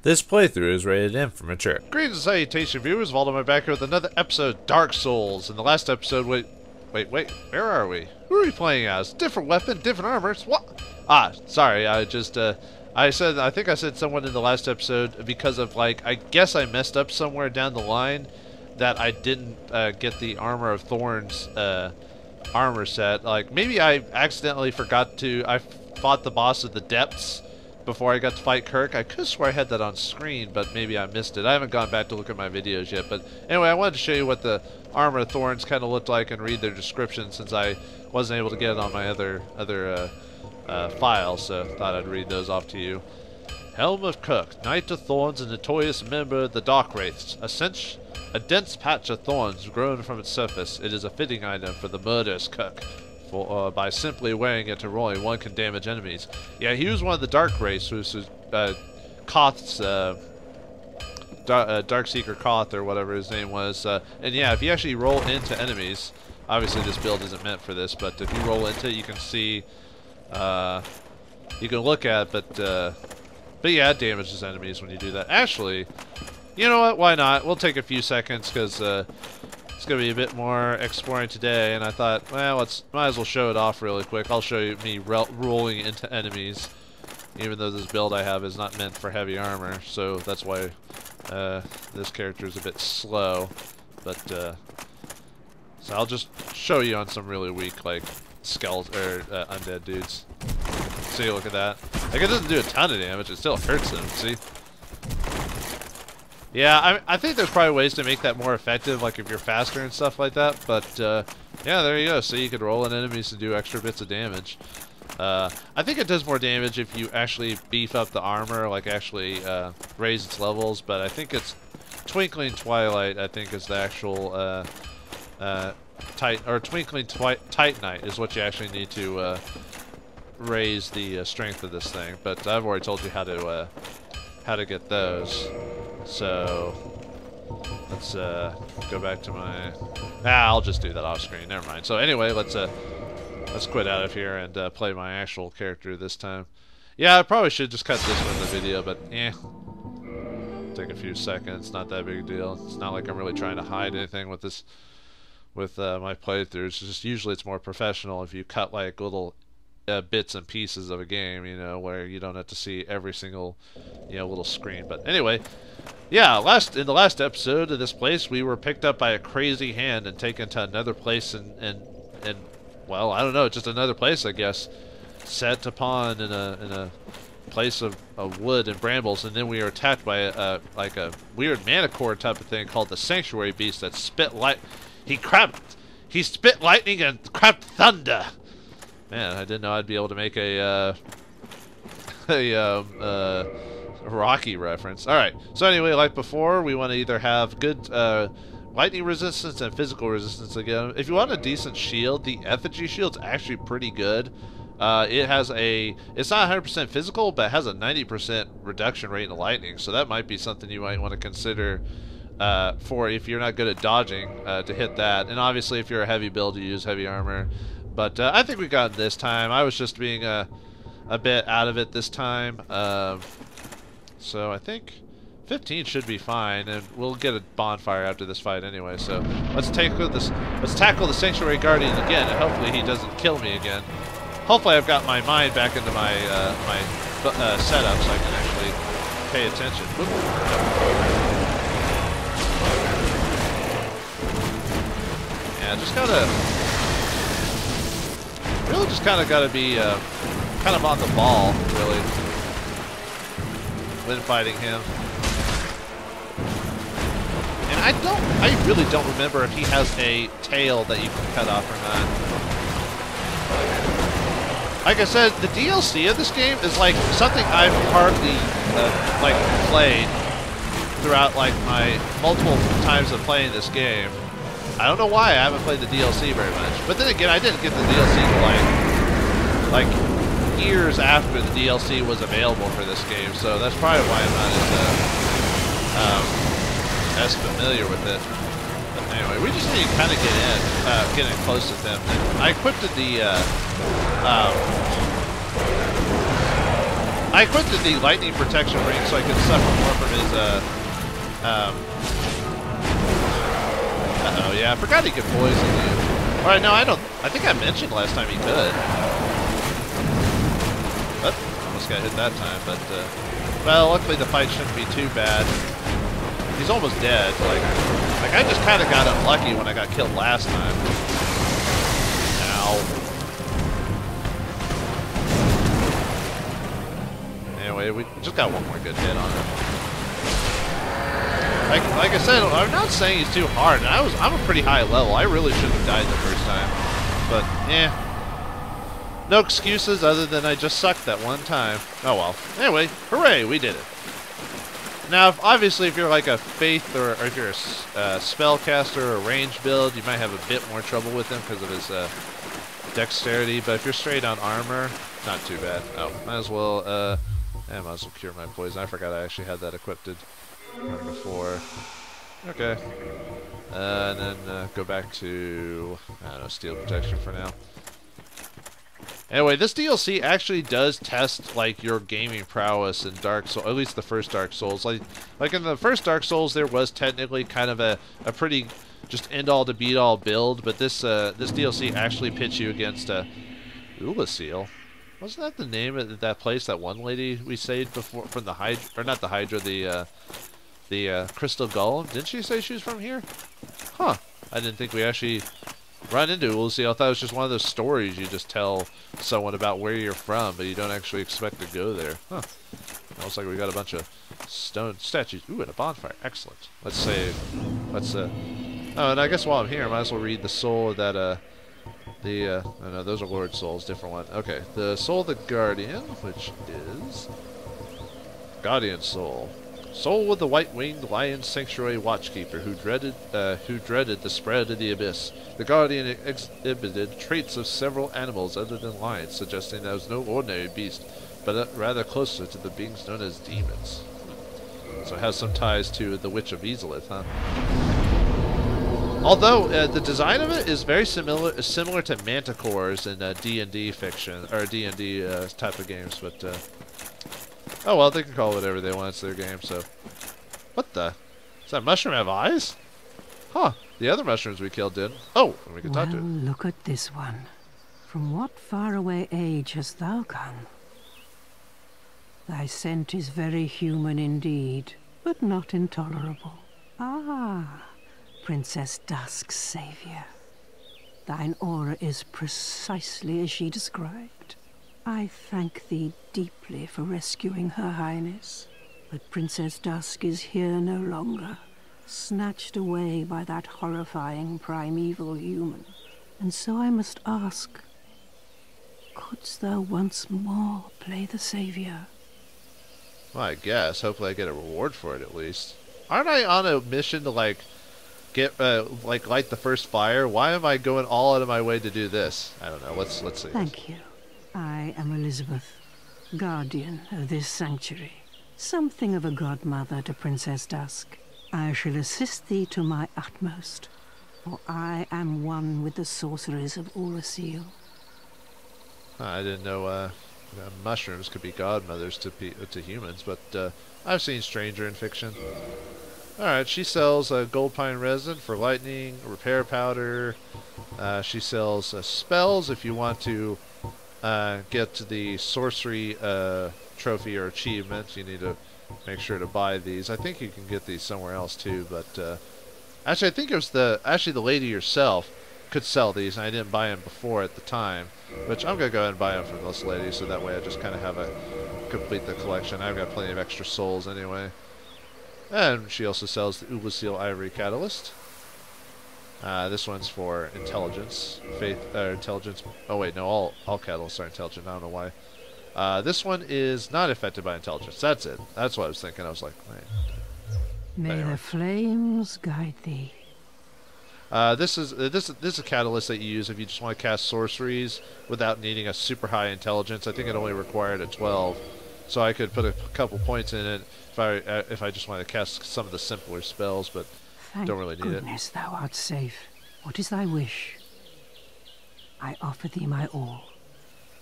This playthrough is rated M for mature. Greetings and salutations, viewers. Vauldemare back here with another episode of Dark Souls. In the last episode, wait, where are we? Who are we playing as? Different weapon, different armors. What? Ah, sorry. I think I said someone in the last episode because of like, I guess I messed up somewhere down the line that I didn't get the Armor of Thorns armor set. Like maybe I accidentally forgot to. I fought the boss of the depths before I got to fight Kirk. I could swear I had that on screen, but maybe I missed it. I haven't gone back to look at my videos yet, but anyway, I wanted to show you what the Armor of Thorns kind of looked like and read their description since I wasn't able to get it on my other files, so thought I'd read those off to you. Helm of Kirk, Knight of Thorns and notorious member of the Dark Wraiths. A dense patch of thorns grown from its surface. It is a fitting item for the murderous Kirk. By simply wearing it or rolling, one can damage enemies. Yeah, he was one of the Dark Wraiths, who's Koth's, Darkseeker Koth, or whatever his name was. And yeah, if you actually roll into enemies, obviously this build isn't meant for this, but if you roll into it, you can see, you can look at, but yeah, it damages enemies when you do that. Actually, you know what, why not? We'll take a few seconds, because, it's going to be a bit more exploring today, and I thought, well, might as well show it off really quick. I'll show you me rolling into enemies, even though this build I have is not meant for heavy armor, so that's why this character is a bit slow. But so I'll just show you on some really weak, like, skeleton or undead dudes. See, look at that. Like, it doesn't do a ton of damage, it still hurts them, see? Yeah, I think there's probably ways to make that more effective, like if you're faster and stuff like that, but yeah, there you go. So you could roll in enemies and do extra bits of damage. I think it does more damage if you actually beef up the armor, like actually raise its levels, but I think it's Twinkling Twilight, I think is the actual Twinkling Titanite is what you actually need to raise the strength of this thing, but I've already told you how to get those. So let's go back to my. I'll just do that off screen. Never mind. So anyway, let's quit out of here and play my actual character this time. Yeah, I probably should just cut this one in the video, but take a few seconds. Not that big a deal. It's not like I'm really trying to hide anything with this, with my playthroughs. It's just usually it's more professional if you cut like little bits and pieces of a game, you know, where you don't have to see every single, you know, little screen. But anyway, yeah, in the last episode of this place, we were picked up by a crazy hand and taken to another place, and well, I don't know, just another place, I guess, set upon in a place of wood and brambles, and then we were attacked by like a weird manicore type of thing called the Sanctuary Beast that spit light. He spit lightning and crapped thunder. Man, I didn't know I'd be able to make a Rocky reference. Alright, so anyway, like before, we want to either have good lightning resistance and physical resistance again. If you want a decent shield, the effigy shield's actually pretty good. It's not 100% physical, but it has a 90% reduction rate in lightning, so that might be something you might want to consider for if you're not good at dodging to hit that. And obviously, if you're a heavy build, you use heavy armor. But I think we got it this time. I was just being a bit out of it this time. So I think 15 should be fine, and we'll get a bonfire after this fight anyway. So let's tackle the Sanctuary Guardian again, and hopefully he doesn't kill me again. Hopefully I've got my mind back into my setup so I can actually pay attention. Yeah, just gotta be kind of on the ball, really, when fighting him. And I really don't remember if he has a tail that you can cut off or not. Like I said, the DLC of this game is like something I've hardly like played throughout like my multiple times of playing this game. I don't know why I haven't played the DLC very much, but then again, I didn't get the DLC till like years after the DLC was available for this game, so that's probably why I'm not as familiar with it. But anyway, we just need to kind of get in close to them. And I equipped the I equipped the lightning protection ring so I could suffer more from his, uh-oh, yeah, I forgot he could poison you. Alright, no, I think I mentioned last time he could. But, almost got hit that time, but, well, luckily the fight shouldn't be too bad. He's almost dead, like I just kind of got unlucky when I got killed last time. Ow. Anyway, we just got one more good hit on him. Like I said, I'm not saying he's too hard. I'm a pretty high level. I really shouldn't have died the first time. But, no excuses other than I just sucked that one time. Oh well. Anyway, hooray, we did it. Now, obviously, if you're like a faith or if you're a spellcaster or a range build, you might have a bit more trouble with him because of his dexterity. But if you're straight on armor, not too bad. Oh, might as well cure my poison. I forgot I actually had that equipped from before. Okay. And then go back to, I don't know, steel protection for now. Anyway, this DLC actually does test like your gaming prowess in Dark Souls, at least the first Dark Souls. Like in the first Dark Souls, there was technically kind of a pretty just end-all to beat-all build, but this DLC actually pits you against Ulasil. Wasn't that the name of that place, that one lady we saved before from the Hydra, or not the Hydra, the Crystal Golem? Didn't she say she was from here? Huh. I didn't think we actually run into Ulasil. I thought it was just one of those stories you just tell someone about where you're from, but you don't actually expect to go there. Huh. Looks like we got a bunch of stone statues. Ooh, and a bonfire. Excellent. Let's save. Oh, and I guess while I'm here, I might as well read the soul of that, oh no, those are Lord Souls, different one. Okay, the soul of the Guardian, which is Guardian Soul. Soul with the white-winged lion sanctuary watchkeeper who dreaded the spread of the abyss. The Guardian exhibited traits of several animals other than lions, suggesting that it was no ordinary beast, but rather closer to the beings known as demons. So it has some ties to the Witch of Izalith, huh? Although the design of it is very similar to manticores in D&D fiction or D&D type of games, but oh well, they can call it whatever they want. It's their game. So, what the? Does that mushroom have eyes? Huh? The other mushrooms we killed did. Oh, and we can talk to it. Look at this one. From what faraway age hast thou come? Thy scent is very human indeed, but not intolerable. Ah. Princess Dusk's savior. Thine aura is precisely as she described. I thank thee deeply for rescuing Her Highness, but Princess Dusk is here no longer, snatched away by that horrifying primeval human. And so I must ask, couldst thou once more play the savior? Well, I guess. Hopefully I get a reward for it at least. Aren't I on a mission to like light the first fire? Why am I going all out of my way to do this? I don't know. Let's see. Thank you. I am Elizabeth, guardian of this sanctuary. Something of a godmother to Princess Dusk. I shall assist thee to my utmost, for I am one with the sorceries of Ulasil. I didn't know mushrooms could be godmothers to humans, but I've seen stranger in fiction. Alright, she sells gold pine resin for lightning, repair powder. She sells spells if you want to get the sorcery trophy or achievement. You need to make sure to buy these. I think you can get these somewhere else too, but actually I think it was the lady herself could sell these, and I didn't buy them before at the time, which I'm going to go ahead and buy them from this lady, so that way I just kind of have complete the collection. I've got plenty of extra souls anyway. And she also sells the Ulasil Ivory Catalyst. This one's for intelligence, intelligence. Oh wait, no, all catalysts are intelligent. I don't know why. This one is not affected by intelligence. That's it. That's what I was thinking. I was like, wait. May the flames guide thee. This is a catalyst that you use if you just want to cast sorceries without needing a super high intelligence. I think it only required a 12, so I could put a couple points in it if I just want to cast some of the simpler spells, but don't really need it. Thank goodness thou art safe. What is thy wish? I offer thee my all.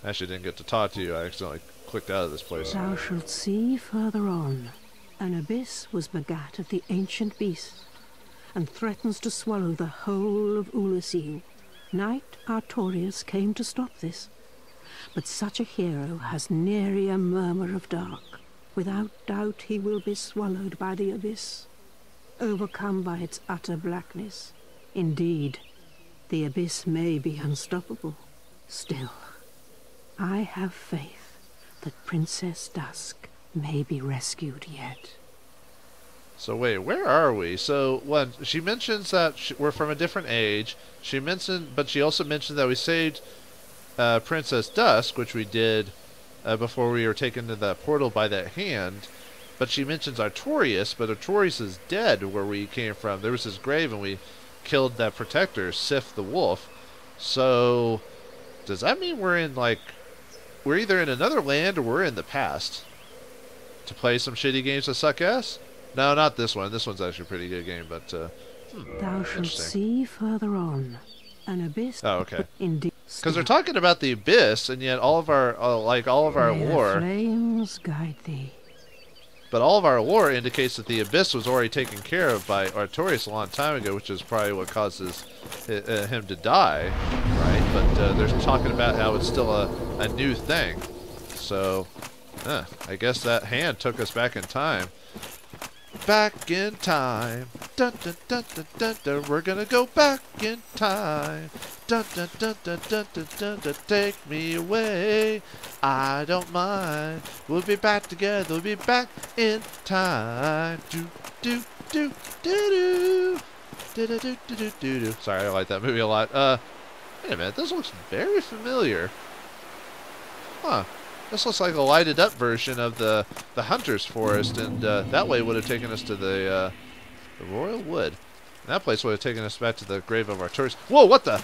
Actually didn't get to talk to you. I accidentally clicked out of this place. Thou shalt see further on. An abyss was begat of the ancient beast, and threatens to swallow the whole of Ulasil. Knight Artorius came to stop this, but such a hero has nary a murmur of dark. Without doubt he will be swallowed by the abyss, overcome by its utter blackness. Indeed, the abyss may be unstoppable. Still, I have faith that Princess Dusk may be rescued yet. So wait, where are we? So when she mentions that we're from a different age, but she also mentioned that we saved Princess Dusk, which we did before we were taken to that portal by that hand. But she mentions Artorius, but Artorius is dead where we came from. There was his grave, and we killed that protector, Sif the Wolf. So does that mean we're either in another land or we're in the past to play some shitty games that suck ass? No, not this one. This one's actually a pretty good game, but Thou shalt see further on. An abyss. Oh, okay. Indeed. Because they're talking about the abyss, and yet all of our lore, Flames guide thee. but all of our lore indicates that the abyss was already taken care of by Artorius a long time ago, which is probably what causes him to die, right? But they're talking about how it's still a new thing. So, I guess that hand took us back in time. Back in time. Dun dun dun dun dun dun. We're gonna go back in time. Dun dun dun dun dun dun dun dun. Take me away. I don't mind. We'll be back together. We'll be back in time. Do do do do do do do do do do do. Sorry, I like that movie a lot. Wait a minute. This looks very familiar. Huh. This looks like a lighted up version of the Hunter's Forest, and that way would have taken us to the Royal Wood. And that place would have taken us back to the grave of Artorius. Whoa, what the?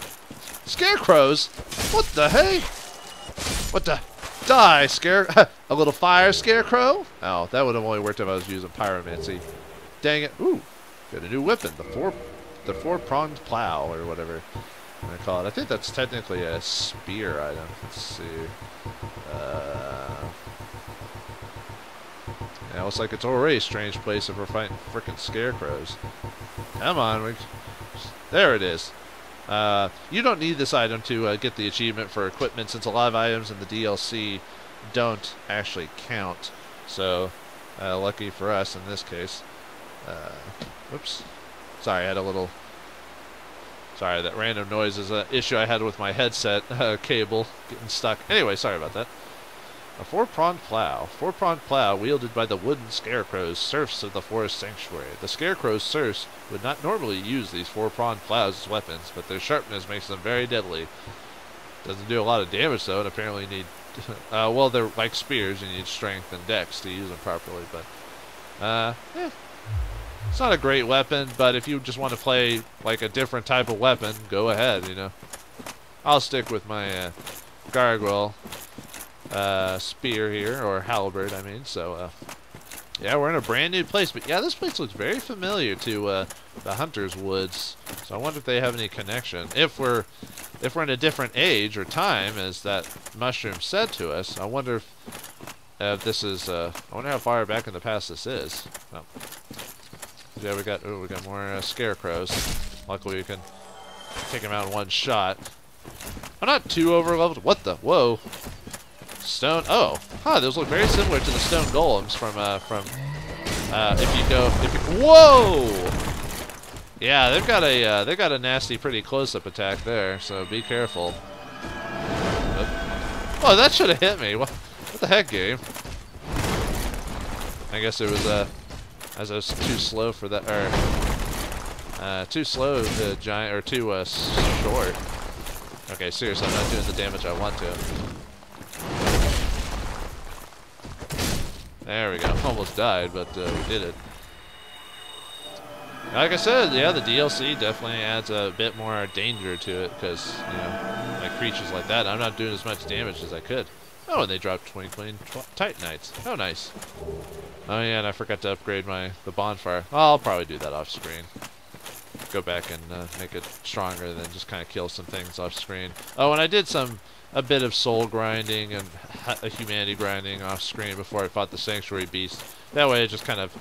Scarecrows? What the hey? What the? Die, a little fire scarecrow? Oh, that would have only worked if I was using pyromancy. Dang it. Ooh, got a new weapon. The four-pronged plow, or whatever I call it. I think that's technically a spear item. Let's see. Yeah, looks like it's already a strange place if we're fighting frickin' scarecrows. Come on, there it is. You don't need this item to get the achievement for equipment, since a lot of items in the DLC don't actually count. So, lucky for us in this case. Whoops. Sorry, I had a little... Sorry, that random noise is an issue I had with my headset cable getting stuck. Anyway, sorry about that. A four-pronged plow. Four-pronged plow wielded by the wooden scarecrows, serfs of the forest sanctuary. The scarecrows' serfs would not normally use these four-pronged plows as weapons, but their sharpness makes them very deadly. Doesn't do a lot of damage, though, and apparently need... well, they're like spears. You need strength and dex to use them properly, but... yeah. It's not a great weapon, but if you just want to play like a different type of weapon, go ahead, you know. I'll stick with my gargoyle spear here, or halberd, I mean. So, yeah, we're in a brand new place, but yeah, this place looks very familiar to the Hunter's Woods. So I wonder if they have any connection. If we're in a different age or time, as that mushroom said to us, I wonder if this is. I wonder how far back in the past this is. Well, yeah, we got more scarecrows. Luckily, we can take them out in one shot. I'm not too overleveled. What the? Whoa! Stone. Oh, huh. Those look very similar to the stone golems from. Whoa! Yeah, they've got a nasty, pretty close-up attack there. So be careful. Oh, that should have hit me. What the heck, game? I guess it was as I was too slow for that, or too slow to giant, or too short. Okay, seriously, I'm not doing the damage I want to. There we go. Almost died, but we did it. Like I said, yeah, the DLC definitely adds a bit more danger to it, because, you know, like creatures like that, I'm not doing as much damage as I could. Oh, and they dropped 20 Titanites. Oh, nice. Oh yeah, and I forgot to upgrade the bonfire. Well, I'll probably do that off screen. Go back and make it stronger, then just kind of kill some things off screen. Oh, and I did some a bit of soul grinding and a humanity grinding off screen before I fought the Sanctuary Beast. That way, I just kind of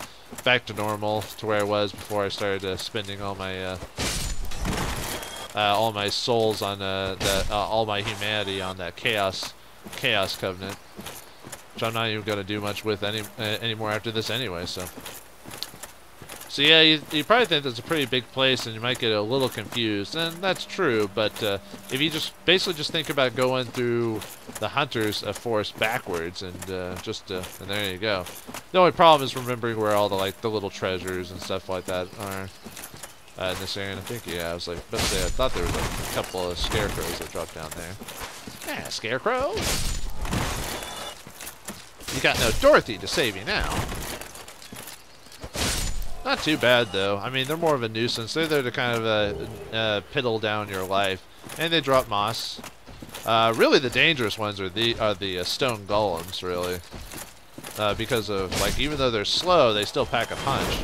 back to normal to where I was before I started spending all my souls on all my humanity on that Chaos Covenant, which I'm not even gonna do much with anymore after this anyway. So yeah, you probably think that's a pretty big place, and you might get a little confused, and that's true. But if you just basically just think about going through the Hunters Forest backwards, and and there you go. The only problem is remembering where all the little treasures and stuff like that are in this area. And I think I was about to say I thought there was a couple of scarecrows that dropped down there. Yeah, scarecrow. You got no Dorothy to save you now. Not too bad, though. I mean, they're more of a nuisance. They're there to kind of piddle down your life. And they drop moss. Really, the dangerous ones are the stone golems, really. Because of, even though they're slow, they still pack a punch.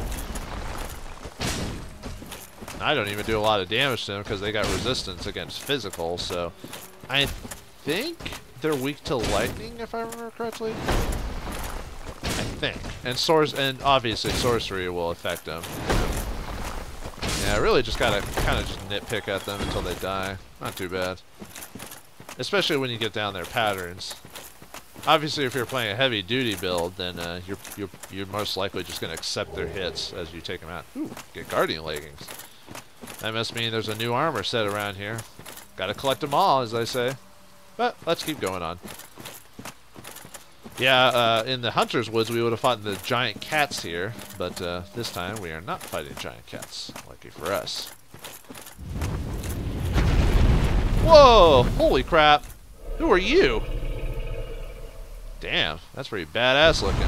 I don't even do a lot of damage to them because they got resistance against physical, so... I think they're weak to lightning, if I remember correctly. I think. And obviously sorcery will affect them. Yeah, I really just gotta kind of just nitpick at them until they die. Not too bad. Especially when you get down their patterns. Obviously, if you're playing a heavy duty build, then you're most likely just gonna accept their hits as you take them out. Ooh, get guardian leggings. That must mean there's a new armor set around here. Gotta collect them all, as I say. But let's keep going on. Yeah, in the Hunter's Woods, we would have fought the giant cats here, but this time we are not fighting giant cats. Lucky for us. Whoa! Holy crap! Who are you? Damn, that's pretty badass looking.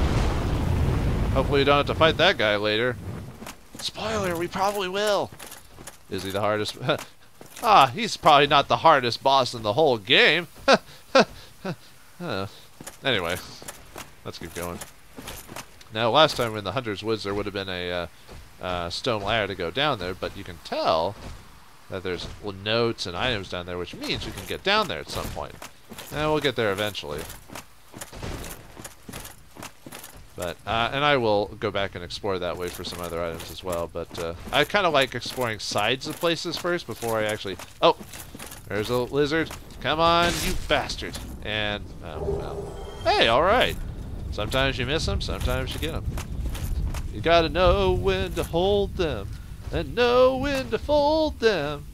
Hopefully we don't have to fight that guy later. Spoiler, we probably will. Is he the hardest? He's probably not the hardest boss in the whole game. Anyway, let's keep going. Now, last time in the Hunter's Woods, there would have been a stone ladder to go down there, but you can tell that there's notes and items down there, which means you can get down there at some point. And we'll get there eventually. But, and I will go back and explore that way for some other items as well, but I kind of like exploring sides of places first before I actually... Oh! There's a lizard. Come on, you bastard. And, oh, well. Hey, alright. Sometimes you miss them, sometimes you get them. You gotta know when to hold them, and know when to fold them.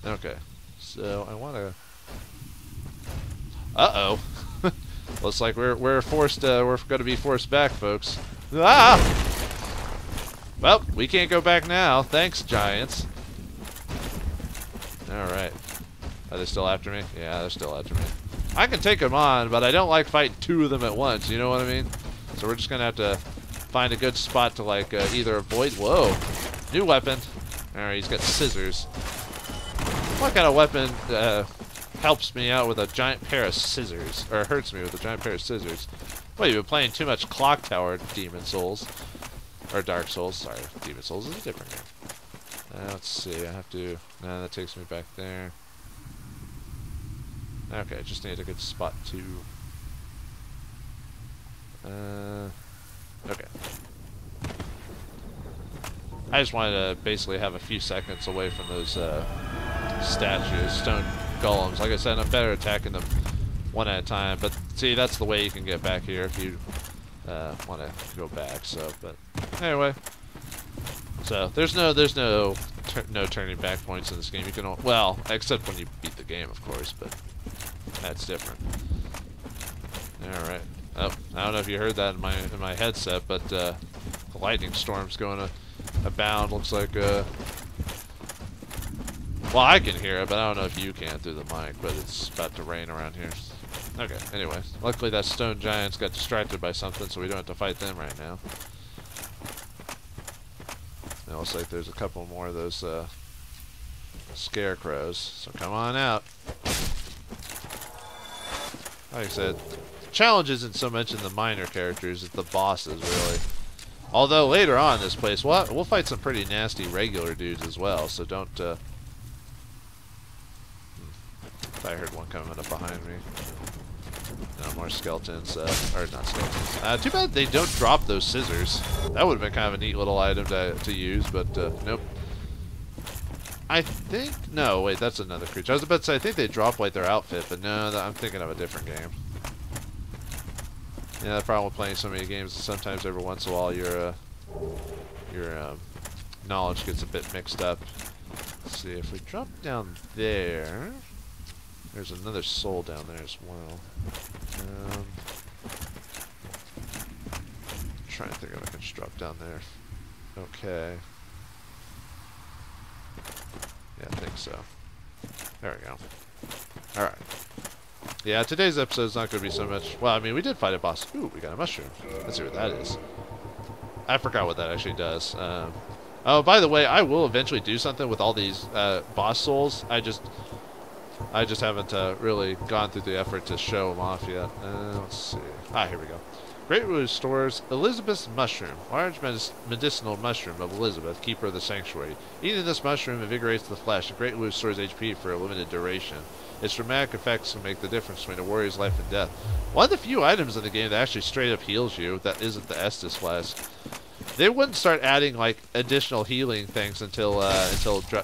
Okay, so I wanna... Uh-oh. Looks like we're forced, we're gonna be forced back, folks. Ah! Well, we can't go back now. Thanks, giants. Alright. Are they still after me? Yeah, they're still after me. I can take them on, but I don't like fighting two of them at once, you know what I mean? So we're just gonna have to find a good spot to, either avoid... Whoa! New weapon. Alright, he's got scissors. What kind of weapon, helps me out with a giant pair of scissors? Or hurts me with a giant pair of scissors? Well, you've been playing too much Clock Tower Demon Souls. Or Dark Souls, sorry. Demon Souls is a different game. Let's see, I have to... No, that takes me back there. Okay, just need a good spot to... Okay. I just wanted to basically have a few seconds away from those statues, stone golems. Like I said, I'm better attacking them one at a time. But see, that's the way you can get back here if you want to go back. So, but anyway, so there's no turning back points in this game. You can well, except when you beat the game, of course, but that's different. All right. Oh, I don't know if you heard that in my headset, but the lightning storm's going to abound. Looks like well, I can hear it, but I don't know if you can through the mic. But it's about to rain around here. Okay. Anyway, luckily that stone giants got distracted by something, so we don't have to fight them right now. It looks like there's a couple more of those scarecrows. So come on out. Like I said, the challenge isn't so much in the minor characters, it's the bosses, really. Although later on in this place, we'll fight some pretty nasty regular dudes as well, so don't I heard one coming up behind me. No, more skeletons. Or not skeletons. Too bad they don't drop those scissors. That would have been kind of a neat little item to use, but nope. I think... No, wait, that's another creature. I was about to say, I think they drop like their outfit, but no, I'm thinking of a different game. Yeah, the problem with playing so many games is sometimes every once in a while your knowledge gets a bit mixed up. Let's see, if we drop down there... There's another soul down there as well. I'm trying to think if I can just drop down there. Okay. Yeah, I think so. There we go. Alright. Yeah, today's episode is not going to be so much... Well, I mean, we did fight a boss. Ooh, we got a mushroom. Let's see what that is. I forgot what that actually does. Oh, by the way, I will eventually do something with all these boss souls. I just haven't really gone through the effort to show them off yet. Let's see. Ah, here we go. Great restores Elizabeth's mushroom, large medicinal mushroom of Elizabeth, keeper of the sanctuary. Eating this mushroom invigorates the flesh, and greatly restores HP for a limited duration. Its dramatic effects can make the difference between a warrior's life and death. One of the few items in the game that actually straight up heals you that isn't the Estus flask. They wouldn't start adding like additional healing things until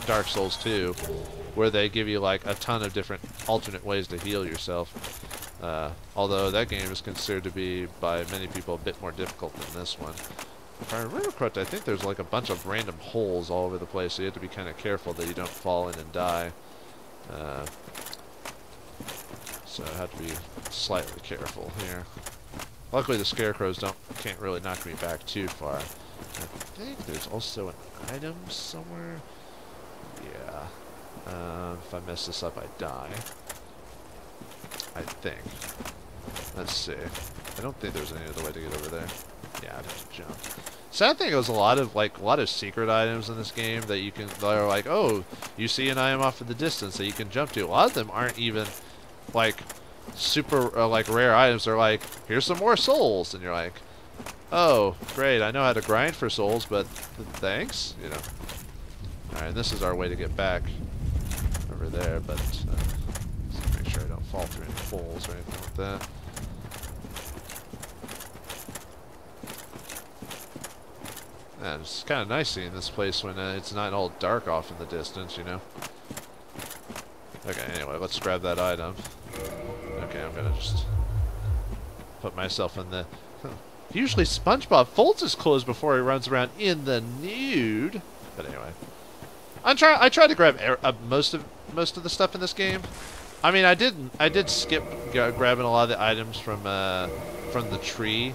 Dark Souls 2, where they give you like a ton of different alternate ways to heal yourself. Although that game is considered to be by many people a bit more difficult than this one. If I remember correctly, I think there's like a bunch of random holes all over the place, so you have to be kind of careful that you don't fall in and die. So I have to be slightly careful here. Luckily the scarecrows can't really knock me back too far. I think there's also an item somewhere. Yeah. If I mess this up, I die. I think. Let's see. I don't think there's any other way to get over there. Yeah, I'd have to jump. Sad thing is a lot of secret items in this game that you can, that are like, oh, you see an item off in the distance that you can jump to. A lot of them aren't even like super like rare items. They're like, here's some more souls, and you're like, oh, great, I know how to grind for souls, but thanks, you know. All right, this is our way to get back over there, but let's make sure I don't fall through any holes or anything like that. Yeah, it's kind of nice seeing this place when it's not all dark off in the distance, you know. Okay, anyway, let's grab that item. Okay, I'm gonna just put myself in the... Usually SpongeBob folds his clothes before he runs around in the nude. But anyway, I tried to grab most of the stuff in this game. I mean, I did skip grabbing a lot of the items from the tree.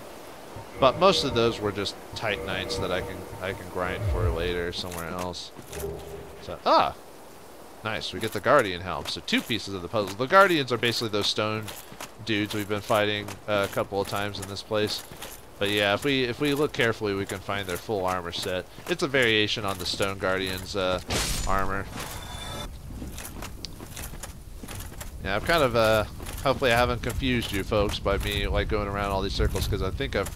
But most of those were just Titanites that I can grind for later somewhere else. So nice, we get the Guardian helm. So 2 pieces of the puzzle. The Guardians are basically those stone dudes we've been fighting a couple of times in this place. But yeah, if we look carefully, we can find their full armor set. It's a variation on the Stone Guardian's armor. Yeah, I've kind of hopefully I haven't confused you folks by me like going around all these circles, because I think I've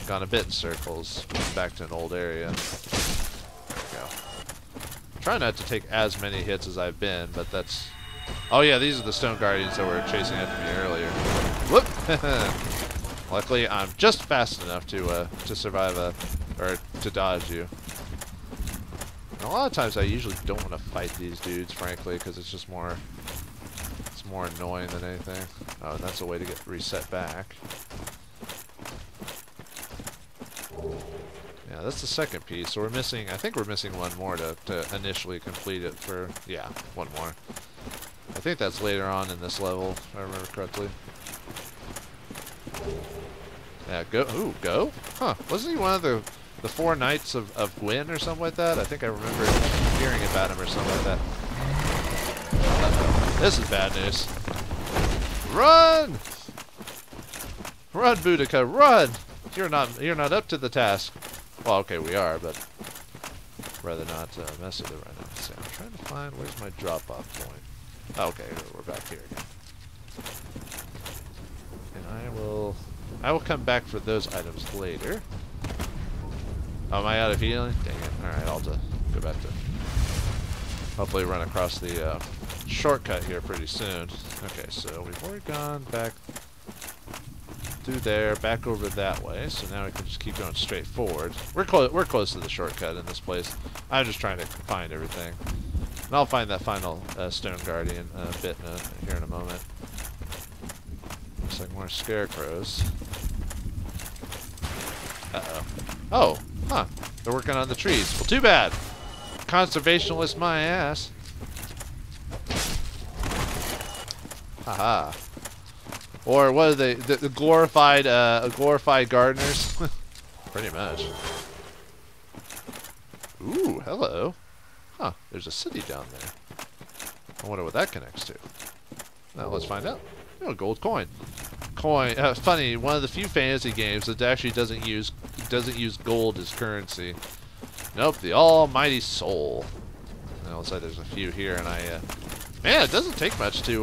gone a bit in circles back to an old area. There we go. Try not to take as many hits as I've been, but that's... Oh yeah, these are the Stone Guardians that were chasing after me earlier. Whoop! Luckily, I'm just fast enough to survive or to dodge you. And a lot of times I usually don't want to fight these dudes, frankly, because it's just more... It's more annoying than anything. Oh, and that's a way to get reset back. Yeah, that's the second piece. So we're missing, I think we're missing one more to initially complete it for, yeah, one more. I think that's later on in this level, if I remember correctly. Yeah, go, ooh, go? Huh, wasn't he one of the 4 Knights of Gwyn or something like that? I think I remember hearing about him or something like that. This is bad news. Run! Run, Boudica, run! You're not up to the task. Well, okay, we are, but rather not mess with it right now. So I'm trying to find where's my drop-off point. Oh, okay, we're back here again. And I will come back for those items later. Oh, am I out of healing? Dang it! All right, I'll just go back to hopefully run across the shortcut here pretty soon. Okay, so we've already gone back through there, back over that way. So now we can just keep going straight forward. We're close to the shortcut in this place. I'm just trying to find everything. And I'll find that final Stone Guardian here in a moment. Looks like more scarecrows. Uh-oh. Oh, huh. They're working on the trees. Well, too bad. Conservationist my ass. Haha. Or what are they? The glorified gardeners? Pretty much. Ooh, hello. Huh, there's a city down there. I wonder what that connects to. Now let's find out. Oh, gold coin. Funny, one of the few fantasy games that actually doesn't use gold as currency. Nope, the almighty soul. Now, looks like there's a few here, and man, it doesn't take much to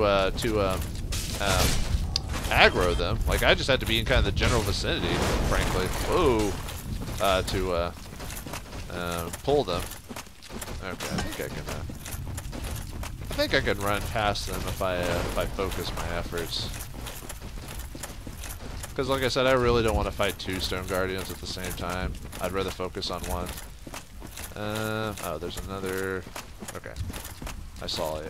aggro them. Like, I just had to be in kind of the general vicinity, frankly. Whoa, to pull them. Okay, I think I can run past them if I focus my efforts. Because, like I said, I really don't want to fight 2 Stone Guardians at the same time. I'd rather focus on one. Oh, there's another. Okay, I saw a.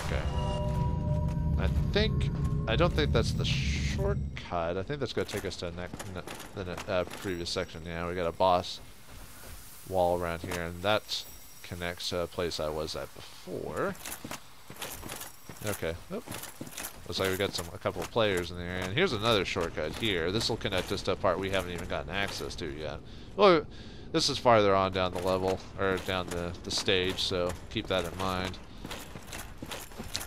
Okay. I don't think that's the shortcut. I think that's going to take us to the previous section. Yeah, we got a boss wall around here, and that connects to a place I was at before. Okay. Oh. Looks like we got a couple of players in there, and here's another shortcut here. This will connect us to a part we haven't even gotten access to yet. Well, this is farther on down the level, or down the stage, so keep that in mind.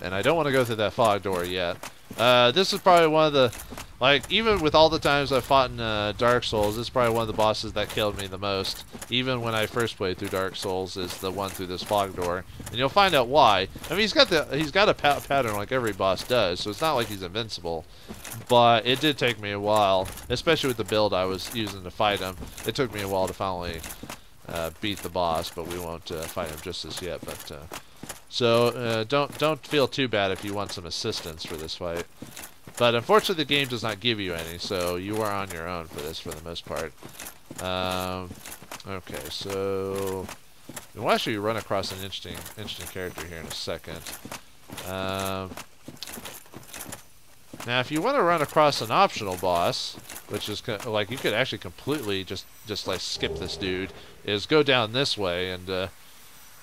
And I don't want to go through that fog door yet. This is probably one of the, like, even with all the times I've fought in Dark Souls, this is probably one of the bosses that killed me the most. Even when I first played through Dark Souls, is the one through this fog door, and you'll find out why. I mean, he's got a pattern like every boss does, so it's not like he's invincible. But it did take me a while, especially with the build I was using to fight him. It took me a while to finally beat the boss, but we won't fight him just as yet. But so don't feel too bad if you want some assistance for this fight. But unfortunately, the game does not give you any, so you are on your own for this for the most part. Okay, so we'll actually run across an interesting character here in a second. Now, if you want to run across an optional boss, which is like you could actually completely just like skip this dude, is go down this way and.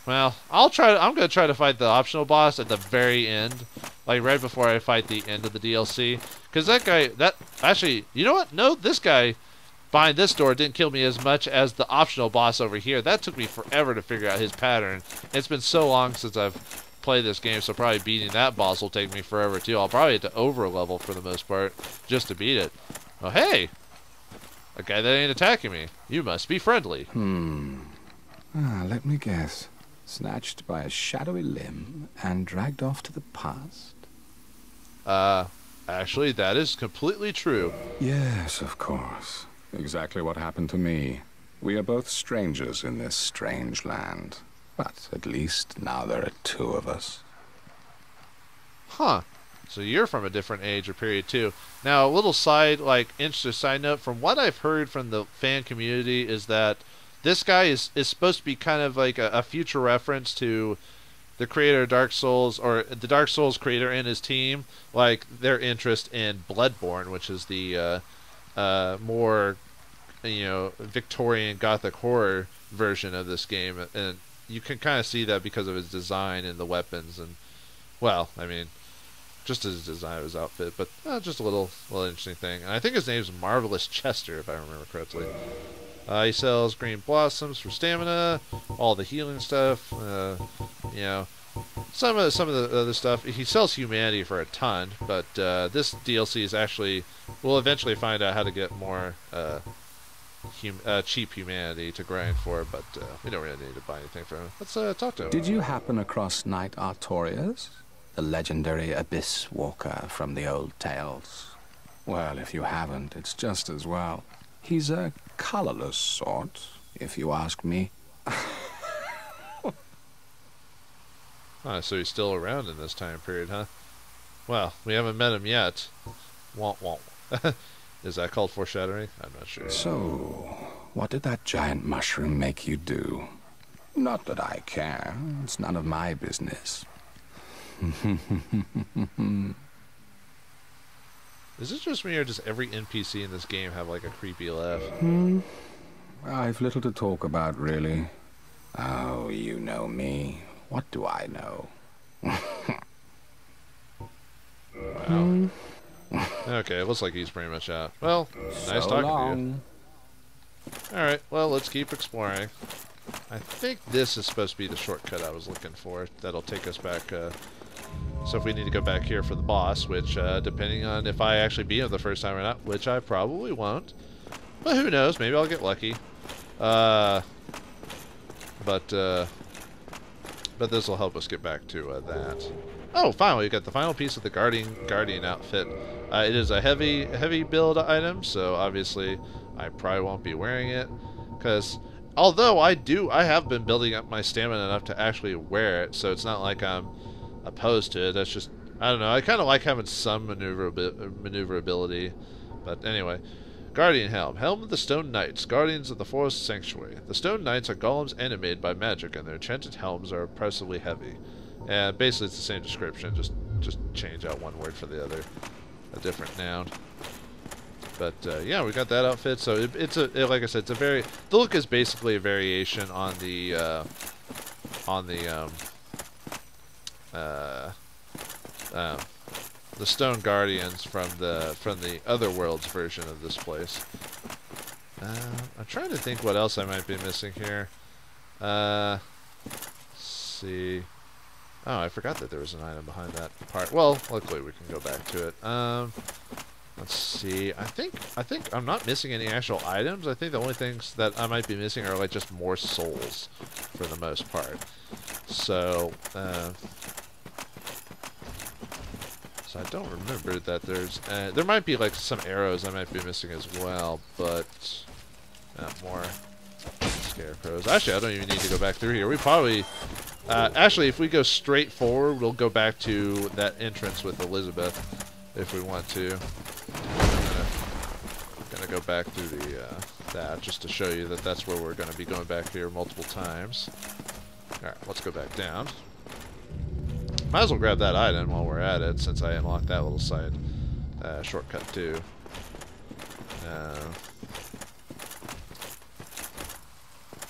Well, I'm gonna try to fight the optional boss at the very end, like right before I fight the end of the DLC. Cause actually, you know what? No, this guy behind this door didn't kill me as much as the optional boss over here. That took me forever to figure out his pattern. It's been so long since I've played this game, so probably beating that boss will take me forever too. I'll probably have to over level for the most part just to beat it. Oh hey, a guy that ain't attacking me. You must be friendly. Let me guess. Snatched by a shadowy limb and dragged off to the past? Actually, that is completely true. Yes, of course. Exactly what happened to me. We are both strangers in this strange land. But at least now there are 2 of us. Huh. So you're from a different age or period too. Now, a little side note, from what I've heard from the fan community is that this guy is supposed to be kind of like a future reference to the creator of Dark Souls, or the Dark Souls creator and his team, like their interest in Bloodborne, which is the more, Victorian Gothic horror version of this game, and you can kind of see that because of his design and the weapons, and well, I mean, just his design of his outfit, but just a little interesting thing. And I think his name's Marvelous Chester, if I remember correctly. He sells green blossoms for stamina, all the healing stuff, some of the other stuff. He sells humanity for a ton, but this DLC is actually, we'll eventually find out how to get more cheap humanity to grind for, but we don't really need to buy anything from him. Let's talk to him. Did you happen across Knight Artorias, the legendary abyss walker from the old tales? Well, if you haven't, it's just as well. He's a colorless sort, if you ask me. So he's still around in this time period, huh? Well, we haven't met him yet. Womp womp. Is that called foreshadowing? I'm not sure. So, what did that giant mushroom make you do? Not that I care. It's none of my business. Is it just me, or does every NPC in this game have like a creepy laugh? I've little to talk about, really. Oh, you know me. What do I know? Wow. Okay, it looks like he's pretty much out. Well, nice talking to you. Alright, well, let's keep exploring. I think this is supposed to be the shortcut I was looking for. That'll take us back, so if we need to go back here for the boss, which, depending on if I actually beat him the first time or not, which I probably won't. But who knows, maybe I'll get lucky. But this will help us get back to, that. Oh, finally, we got the final piece of the Guardian outfit. It is a heavy build item, so obviously I probably won't be wearing it, because although I have been building up my stamina enough to actually wear it, so it's not like I'm opposed to it. That's just, I don't know, I kind of like having some maneuverability. But anyway, Guardian Helm. Helm of the Stone Knights, guardians of the forest sanctuary. The Stone Knights are golems animated by magic, and their enchanted helms are oppressively heavy. And basically it's the same description, just change out one word for the other, a different noun. But yeah, we got that outfit. So like I said, it's a the look is basically a variation on the Stone Guardians from the Other Worlds version of this place. I'm trying to think what else I might be missing here. Let's see. Oh, I forgot that there was an item behind that part. Well, luckily we can go back to it. Let's see. I think I'm not missing any actual items. I think the only things that I might be missing are like just more souls, for the most part. So, so I don't remember that there's. There might be like some arrows I might be missing as well, but more scarecrows. Actually, I don't even need to go back through here. We probably. Actually, if we go straight forward, we'll go back to that entrance with Elizabeth, if we want to. I'm gonna go back through that just to show you that that's where we're gonna be going back here multiple times. All right, let's go back down. Might as well grab that item while we're at it, since I unlocked that little side shortcut too.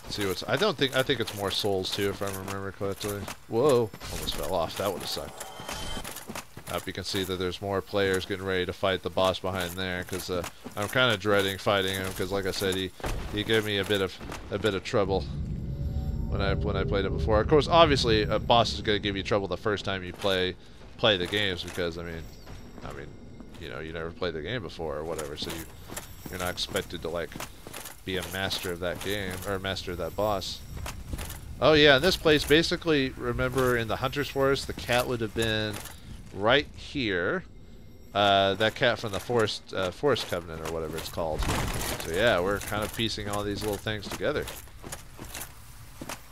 See what's. I think it's more souls too, if I remember correctly. Whoa! Almost fell off. That would have sucked. I hope you can see that there's more players getting ready to fight the boss behind there, because I'm kind of dreading fighting him, because like I said, he gave me a bit of trouble when I played him before. Of course, obviously, a boss is going to give you trouble the first time you play the games, because I mean, you know, you never played the game before or whatever, so you're not expected to like be a master of that game, or a master of that boss. Oh yeah, in this place, basically, remember in the Hunter's Forest, the cat would have been right here. That cat from the Forest Covenant, or whatever it's called. So yeah, we're kind of piecing all these little things together.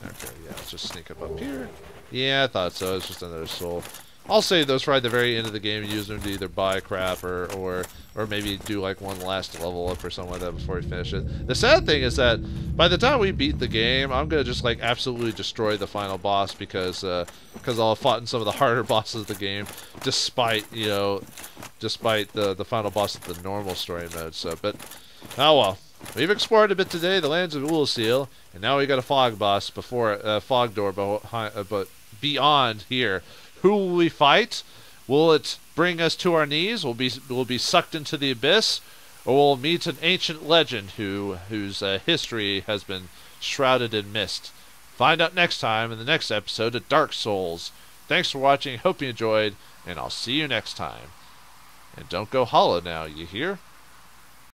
Okay, yeah, let's just sneak up here. Yeah, I thought so. It's just another soul. I'll save those for at the very end of the game and use them to either buy crap or maybe do like one last level up or something like that before we finish it. The sad thing is that by the time we beat the game, I'm gonna just like absolutely destroy the final boss, because I'll have fought in some of the harder bosses of the game, despite the final boss of the normal story mode. So, but oh well. We've explored a bit today, the lands of Ulseal, and now we got a fog boss fog door but beyond here. Who will we fight? Will it bring us to our knees? Will be sucked into the abyss, or will we meet an ancient legend whose history has been shrouded in mist? Find out next time in the next episode of Dark Souls. Thanks for watching. Hope you enjoyed, and I'll see you next time. And don't go hollow now, you hear?